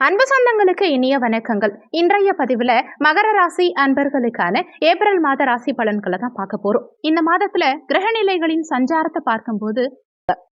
அன்பு சொந்தங்களுக்கு இனிய வணக்கங்கள். இன்றைய பதிவுல மகர ராசி அன்பர்களுக்கான ஏப்ரல் மாத ராசி பலன்களை தான் பார்க்க போறோம். இந்த மாதத்துல கிரகநிலைகளின் சஞ்சாரத்தை பார்க்கும்போது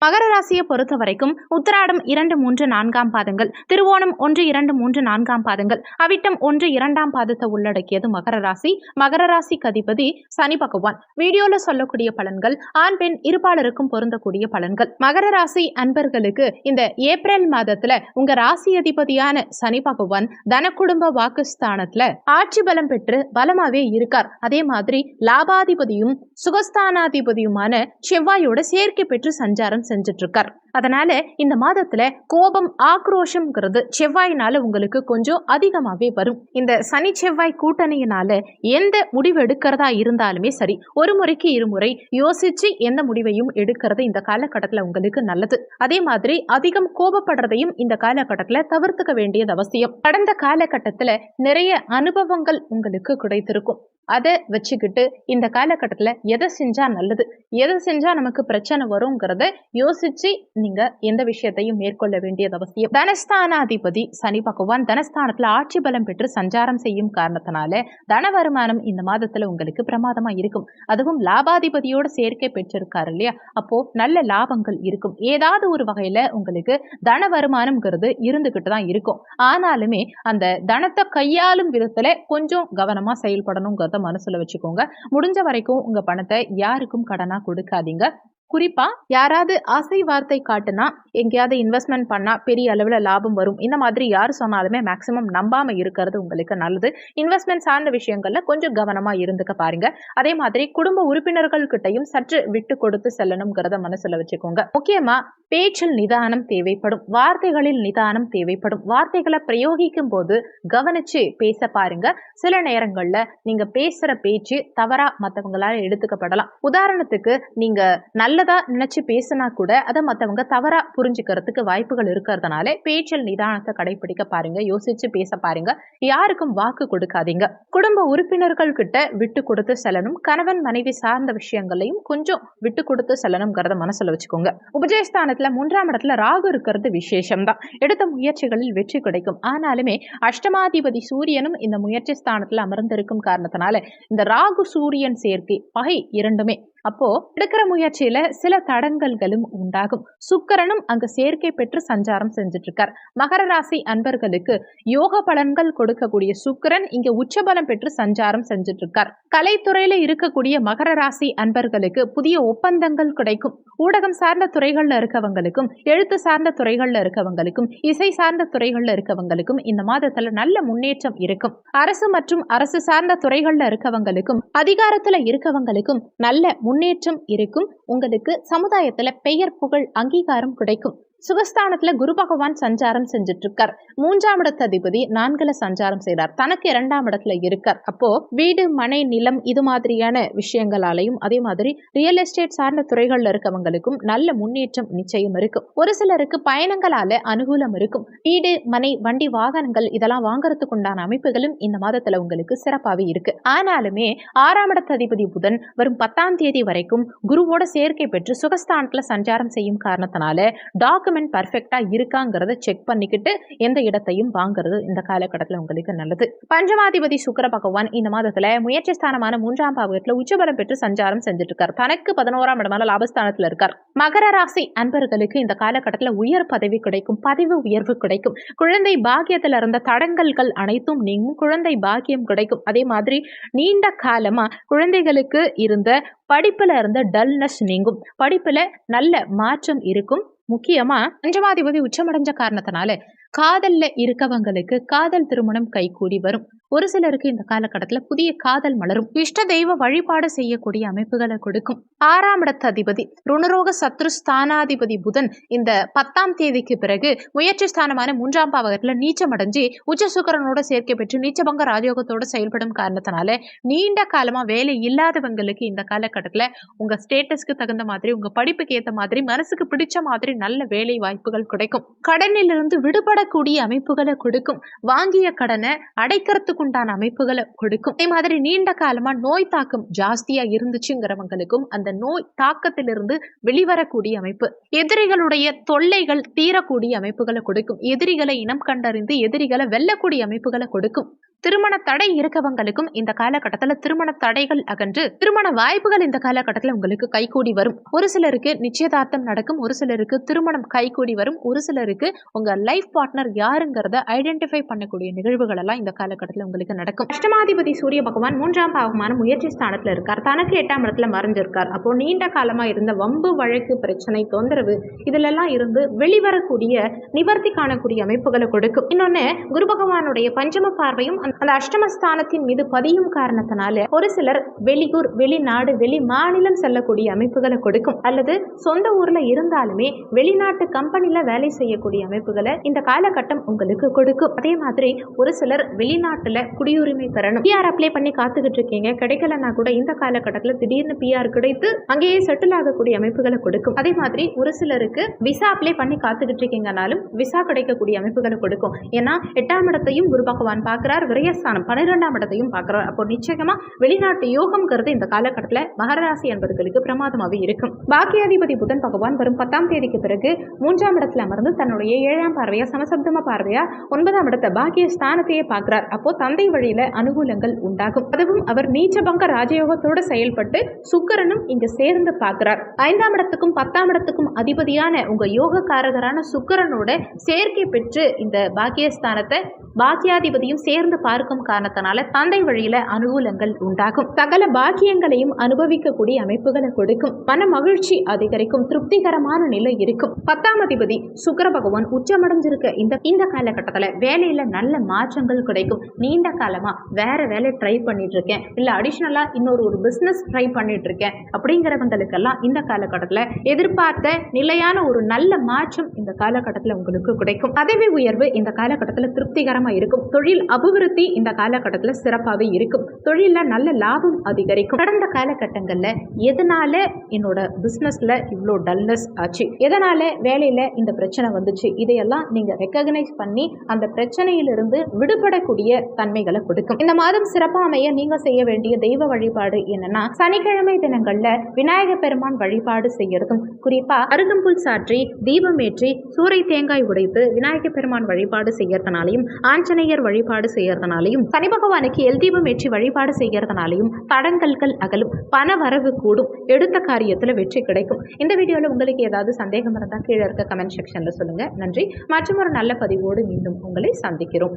மகர ராசியை பொறுத்த வரைக்கும் உத்திராடம் 2, 3, 4 பாதங்கள், திருவோணம் 1, 2, 3, 4 பாதங்கள், அவிட்டம் 1, 2 பாதத்தை உள்ளடக்கியது மகர ராசி. மகர ராசிக்கு அதிபதி சனி பகவான். வீடியோல சொல்லக்கூடிய பலன்கள் ஆண் பெண் இருபாலருக்கும் பொருந்தக்கூடிய பலன்கள். மகர ராசி அன்பர்களுக்கு இந்த ஏப்ரல் மாதத்துல உங்க ராசி அதிபதியான சனி பகவான் தன குடும்ப வாக்குஸ்தானத்துல ஆட்சி பலம் பெற்று பலமாவே இருக்கார். அதே மாதிரி லாபாதிபதியும் சுகஸ்தானாதிபதியுமான செவ்வாயோட சேர்க்கை பெற்று சஞ்சாரம் செஞ்சுட்டு இருக்கார். அதனால இந்த மாதத்துல கோபம் ஆக்ரோஷம்ங்கிறது செவ்வாயினால உங்களுக்கு கொஞ்சம் அதிகமாவே வரும். இந்த சனி செவ்வாய் கூட்டணியினால எந்த முடிவு எடுக்கிறதா இருந்தாலுமே சரி, ஒரு முறைக்கு இருமுறை யோசிச்சு எந்த முடிவையும் எடுக்கிறது இந்த காலகட்டத்துல உங்களுக்கு நல்லது. அதே மாதிரி அதிகம் கோபப்படுறதையும் இந்த காலகட்டத்துல தவிர்த்துக்க வேண்டியது அவசியம். கடந்த காலகட்டத்துல நிறைய அனுபவங்கள் உங்களுக்கு கிடைத்திருக்கும். அதை வச்சுக்கிட்டு இந்த காலகட்டத்துல எதை செஞ்சா நல்லது, எதை செஞ்சா நமக்கு பிரச்சனை வருங்கிறத யோசிச்சு நீங்க எந்த விஷயத்தையும் மேற்கொள்ள வேண்டியது அவசியம். தனஸ்தானாதிபதி சனி பகவான் தனஸ்தானத்துல ஆட்சி பலம் பெற்று சஞ்சாரம் செய்யும் காரணத்தினால தன வருமானம் இந்த மாதத்துல உங்களுக்கு பிரமாதமா இருக்கும். அதுவும் லாபாதிபதியோட சேர்க்கை பெற்றிருக்காரு இல்லையா, அப்போ நல்ல லாபங்கள் இருக்கும். ஏதாவது ஒரு வகையில உங்களுக்கு தன வருமானம்ங்கிறது இருந்துகிட்டு தான் இருக்கும். ஆனாலுமே அந்த தனத்தை கையாளும் விதத்துல கொஞ்சம் கவனமா செயல்படணுங்கிறத மனசுல வச்சுக்கோங்க. முடிஞ்ச வரைக்கும் உங்க பணத்தை யாருக்கும் கடனா கொடுக்காதீங்க. குறிப்பா யாராவது ஆசை வார்த்தை காட்டுனா, எங்கேயாவது இன்வெஸ்ட்மெண்ட் பண்ணா பெரிய அளவுல லாபம் வரும், இந்த மாதிரி யார் சொன்னாலுமே மேக்சிமம் நம்பாம இருக்கிறது உங்களுக்கு நல்லது. இன்வெஸ்ட்மெண்ட் சார்ந்த விஷயங்கள்ல கொஞ்சம் கவனமா இருந்துக்க பாருங்க. அதே மாதிரி குடும்ப உறுப்பினர்கள் கிட்டையும் சற்று விட்டு கொடுத்து செல்லணும்ங்கிறத மனசுல வச்சுக்கோங்க. முக்கியமா பேச்சில் நிதானம் தேவைப்படும், வார்த்தைகளில் நிதானம் தேவைப்படும். வார்த்தைகளை பிரயோகிக்கும் போது கவனிச்சு பேச பாருங்க. சில நேரங்கள்ல நீங்க பேசுற பேச்சு தவறா மற்றவங்களால எடுத்துக்கப்படலாம். உதாரணத்துக்கு நீங்க நல்லதா நினைச்சு பேசினா கூட அதை மற்றவங்க தவறா புரிஞ்சுக்கிறதுக்கு வாய்ப்புகள் இருக்கிறதுனால பேச்சில் நிதானத்தை கடைபிடிக்க பாருங்க. யோசிச்சு பேச பாருங்க. யாருக்கும் வாக்கு கொடுக்காதீங்க. குடும்ப உறுப்பினர்கள் கிட்ட விட்டு கொடுத்து செல்லணும். கணவன் மனைவி சார்ந்த விஷயங்களையும் கொஞ்சம் விட்டு கொடுத்து செல்லணும்ங்கிறத மனசுல வச்சுக்கோங்க. உபஜயஸ்தானத்துல 3ஆம் இடத்துல ராகு இருக்கிறது விசேஷம் தான். எடுத்த முயற்சிகளில் வெற்றி கிடைக்கும். ஆனாலுமே அஷ்டமாதிபதி சூரியனும் இந்த முயற்சி ஸ்தானத்துல அமர்ந்திருக்கும் காரணத்தினால இந்த ராகு சூரியன் சேர்க்கை பகை இரண்டுமே. அப்போ எடுக்கிற முயற்சியில சில தடங்கல்களும் உண்டாகும். சுக்கிரனும் அங்க சேர்க்கை பெற்று சஞ்சாரம் செஞ்சுட்டு இருக்கார். மகர ராசி அன்பர்களுக்கு யோக பலன்கள் கொடுக்கக்கூடிய சுக்கிரன் இங்க உச்சபலம் பெற்று சஞ்சாரம் செஞ்சுட்டு இருக்கார். கலைத்துறையில இருக்கக்கூடிய மகர ராசி அன்பர்களுக்கு புதிய ஒப்பந்தங்கள் கிடைக்கும். ஊடகம் சார்ந்த துறைகள்ல இருக்கவங்களுக்கும், எழுத்து சார்ந்த துறைகள்ல இருக்கவங்களுக்கும், இசை சார்ந்த துறைகள்ல இருக்கவங்களுக்கும் இந்த மாதத்துல நல்ல முன்னேற்றம் இருக்கும். அரசு மற்றும் அரசு சார்ந்த துறைகள்ல இருக்கவங்களுக்கும், அதிகாரத்துல இருக்கவங்களுக்கும் நல்ல முன்னேற்றம் இருக்கும். உங்களுக்கு சமுதாயத்துல பெயர் புகழ் அங்கீகாரம் கிடைக்கும். சுகஸ்தானத்துல குரு பகவான் சஞ்சாரம் செஞ்சுட்டு இருக்கார். 3ஆம் இடத்து அதிபதி 4ல சஞ்சாரம் செய்றார். தனக்கு 2ஆம் இடத்துல இருக்கார். அப்போ வீடு மனை நிலம் இது மாதிரியான விஷயங்களாலையும், அதே மாதிரி ரியல் எஸ்டேட் சார்ந்த துறைகள்ல இருக்கவங்களுக்கும் நல்ல முன்னேற்றம் நிச்சயம் இருக்கும். ஒரு சிலருக்கு பயணங்களால அனுகூலம் இருக்கும். வீடு மனை வண்டி வாகனங்கள் இதெல்லாம் வாங்குறதுக்கு உண்டான அமைப்புகளும் இந்த மாதத்துல உங்களுக்கு சிறப்பாகவே இருக்கு. ஆனாலுமே 6ஆம் இடத்து அதிபதி புதன் வரும் 10ஆம் தேதி வரைக்கும் குருவோட சேர்க்கை பெற்று சுகஸ்தானத்துல சஞ்சாரம் செய்யும் காரணத்தினால டாக்குமெண்ட் பர்ஃபெக்டா இருக்காங்கிறத செக் பண்ணிக்கிட்டு எந்த இடத்தையும் வாங்குறது இந்த காலகட்டத்தில் உங்களுக்கு நல்லது. பஞ்சமாதிபதி சுக்கிர பகவான் இந்த மாதத்துல முயற்சி ஸ்தானமான 3ஆம் பாவகத்துல உச்சபலம் பெற்று சஞ்சாரம் செஞ்சுட்டு இருக்கார். தனக்கு 11ஆம் இடமான லாபஸ்தானத்துல இருக்கார். மகர ராசி அன்பர்களுக்கு இந்த காலகட்டத்துல உயர் பதவி கிடைக்கும், பதவி உயர்வு கிடைக்கும். குழந்தை பாக்கியத்துல இருந்த தடங்கல்கள் அனைத்தும் நீங்கும். குழந்தை பாக்கியம் கிடைக்கும். அதே மாதிரி நீண்ட காலமா குழந்தைகளுக்கு இருந்த படிப்புல இருந்த டல்னஸ் நீங்கும். படிப்புல நல்ல மாற்றம் இருக்கும். முக்கியமா பஞ்சமாதிபதி உச்சமடைஞ்ச காரணத்தினால காதல்ல இருக்கவங்களுக்கு காதல் திருமணம் கைகூடி வரும். ஒரு சிலருக்கு இந்த காலகட்டத்துல புதிய காதல் மலரும். இஷ்ட தெய்வ வழிபாடு செய்யக்கூடிய அமைப்புகளை கொடுக்கும். 6ஆம் இடத்து அதிபதி ருணரோக சத்ரு ஸ்தானாதிபதி புதன் இந்த 10ஆம் தேதிக்கு பிறகு முயற்சி ஸ்தானமான 3ஆம் பாவகத்துல நீச்சமடைஞ்சு உச்ச சுக்கிரனோட சேர்க்கை பெற்று நீச்சபங்க ராஜயோகத்தோட செயல்படும் காரணத்தினால நீண்ட காலமா வேலை இல்லாதவங்களுக்கு இந்த காலகட்டத்துல உங்க ஸ்டேட்டஸ்க்கு தகுந்த மாதிரி, உங்க படிப்புக்கு ஏத்த மாதிரி, மனசுக்கு பிடிச்ச மாதிரி நல்ல வேலை வாய்ப்புகள் கிடைக்கும். கடனிலிருந்து விடுபட வெளிவரக்கூடிய அமைப்புகளை கொடுக்கும். வாங்கிய கடனை அடைக்கிறதுக்கு உண்டான அமைப்புகளை கொடுக்கும். அதே மாதிரி நீண்ட காலமா நோய் தாக்கம் ஜாஸ்தியா இருந்துச்சுங்கிறவங்களுக்கும் அந்த நோய் தாக்கத்திலிருந்து வெளிவரக்கூடிய அமைப்பு, எதிரிகளுடைய தொல்லைகள் தீரக்கூடிய அமைப்புகளை கொடுக்கும். எதிரிகளை இனம் கண்டறிந்து எதிரிகளை வெல்லக்கூடிய அமைப்புகளை கொடுக்கும். திருமண தடை இருக்கவங்களுக்கும் இந்த காலகட்டத்தில் திருமண தடைகள் அகன்று திருமண வாய்ப்புகள் இந்த காலகட்டத்தில் உங்களுக்கு கைகூடி வரும். ஒரு சிலருக்கு நிச்சயதார்த்தம் நடக்கும், ஒரு சிலருக்கு திருமணம் கைகூடி வரும், ஒரு சிலருக்கு உங்க லைஃப் பார்ட்னர் யாருங்கிறத ஐடென்டிஃபை பண்ணக்கூடிய நிகழ்வுகள் எல்லாம் இந்த காலகட்டத்தில் உங்களுக்கு நடக்கும். அஷ்டமாதிபதி சூரிய பகவான் 3ஆம் பாவமான முயற்சி ஸ்தானத்துல இருக்கார், தனக்கு 8ஆம் இடத்துல மறைஞ்சிருக்கார். அப்போ நீண்ட காலமா இருந்த வம்பு வழக்கு பிரச்சனை தொந்தரவு இதுல எல்லாம் இருந்து வெளிவரக்கூடிய நிவர்த்தி காணக்கூடிய அமைப்புகளை கொடுக்கும். இன்னொன்னு, குரு பகவானுடைய பஞ்சம பார்வையும் அந்த அஷ்டமஸ்தானத்தின் மீது பதியும் காரணத்தினால ஒரு சிலர் வெளியூர், வெளிநாடு, வெளி மாநிலம் செல்லக்கூடிய அமைப்புகளை கொடுக்கும். அல்லது சொந்த ஊர்ல இருந்தாலுமே வெளிநாட்டு கம்பெனில வேலை செய்யக்கூடிய அமைப்புகளை இந்த காலகட்டம் உங்களுக்கு கொடுக்கும். அதே மாதிரி ஒரு சிலர் வெளிநாட்டுல குடியுரிமை பெறணும், பிஆர் அப்ளை பண்ணி காத்துக்கிட்டு இருக்கீங்க, கிடைக்கலன்னா கூட இந்த காலகட்டத்தில் திடீர்னு பிஆர் கிடைத்து அங்கேயே செட்டில் ஆகக்கூடிய அமைப்புகளை கொடுக்கும். அதே மாதிரி ஒரு சிலருக்கு விசா அப்ளை பண்ணி காத்துக்கிட்டு இருக்கீங்கனாலும் விசா கிடைக்கக்கூடிய அமைப்புகளை கொடுக்கும். ஏன்னா 8ஆம் இடத்தையும் குரு பகவான் பார்க்கிறார், விரயஸ்தானம் 12ஆம் இடத்தையும் பார்க்கிறார். அப்போ நிச்சயமா வெளிநாட்டு யோகம்ங்கிறது இந்த காலகட்டத்தில் மகர ராசி என்பவர்களுக்கு பிரமாதமாகவே இருக்கும். பாக்கியாதிபதி புதன் பகவான் வரும் 10ஆம் தேதிக்கு பிறகு 3ஆம் இடத்துல அமர்ந்து தன்னுடைய 7ஆம் பார்வையா சமசப்தம பார்வையா 9ஆம் இடத்தை பாக்கிய ஸ்தானத்தையே பார்க்கிறார். அப்போ தந்தை வழியில அனுகூலங்கள் உண்டாகும். அதுவும் அவர் நீச்சபங்க ராஜயோகத்தோடு செயல்பட்டு சுக்கிரனும் இங்கு சேர்ந்து பார்க்கிறார். 5ஆம் இடத்துக்கும் 10ஆம் இடத்துக்கும் அதிபதியான உங்க யோகக்காரகரான சுக்கிரனோட சேர்க்கை பெற்று இந்த பாக்கியஸ்தானத்தை பாக்கியாதிபதியும் சேர்ந்து பார்க்கும் காரணத்தினால தந்தை வழியில அனுகூலங்கள் உண்டாகும். சகல பாக்கியங்களையும் அனுபவிக்கக்கூடிய அமைப்புகளை கொடுக்கும். மன மகிழ்ச்சி அதிகரிக்கும், திருப்திகரமான நிலை இருக்கும். 10ஆம் அதிபதி சுக்கிர பகவான் உச்சமடைஞ்சிருக்க இந்த காலகட்டத்தில் வேலையில நல்ல மாற்றங்கள் கிடைக்கும். நீண்ட காலமா வேற வேலை ட்ரை பண்ணிட்டு இருக்கேன், இல்ல அடிஷனலா இன்னொரு பிசினஸ் ட்ரை பண்ணிட்டு இருக்கேன் அப்படிங்கிறவங்களுக்கெல்லாம் இந்த காலகட்டத்தில் எதிர்பார்த்த நிலையான ஒரு நல்ல மாற்றம் இந்த காலகட்டத்தில் உங்களுக்கு கிடைக்கும். பதவி உயர்வு இந்த காலகட்டத்தில் திருப்திகரமா இருக்கும். தொழில் அபிவிருத்தி இந்த காலகட்டத்தில் சிறப்பாகவே இருக்கும். தொழில நல்ல லாபம் அதிகரிக்கும். கடந்த காலகட்டங்கள்ல எதனால என்னோட பிசினஸ்ல இவ்வளோ டல்னஸ் ஆச்சு, எதனால வேலையில இந்த பிரச்சனை வந்துச்சு, இதையெல்லாம் நீங்க ரெக்கக்னைஸ் பண்ணி அந்த பிரச்சனையிலிருந்து விடுபடக்கூடிய தன்மைகளை கொடுக்கும். இந்த மாதம் சிறப்பா அமைய நீங்க செய்ய வேண்டிய தெய்வ வழிபாடு என்னன்னா, சனிக்கிழமை தினங்கள்ல விநாயக பெருமான் வழிபாடு செய்யறதும், குறிப்பா அருகம்புல் சாற்றி தீபம் ஏற்றி சூறை தேங்காய் உடைத்து விநாயக பெருமான் வழிபாடு செய்யறதுனாலையும், ஆஞ்சநேயர் வழிபாடு செய்யறதுனாலையும், சனி பகவானுக்கு எல் தீபம் ஏற்றி வழிபாடு செய்யறதுனாலையும் தடங்கல்கள் அகலும், பண வரவு கூடும், எடுத்த காரியத்துல வெற்றி கிடைக்கும். இந்த வீடியோல உங்களுக்கு ஏதாவது சந்தேகம் இருந்தால் கீழே இருக்க கமெண்ட் செக்ஷன்ல சொல்லுங்க. நன்றி. மற்றும் ஒரு நல்ல பதிவோடு மீண்டும் உங்களை சந்திக்கிறோம்.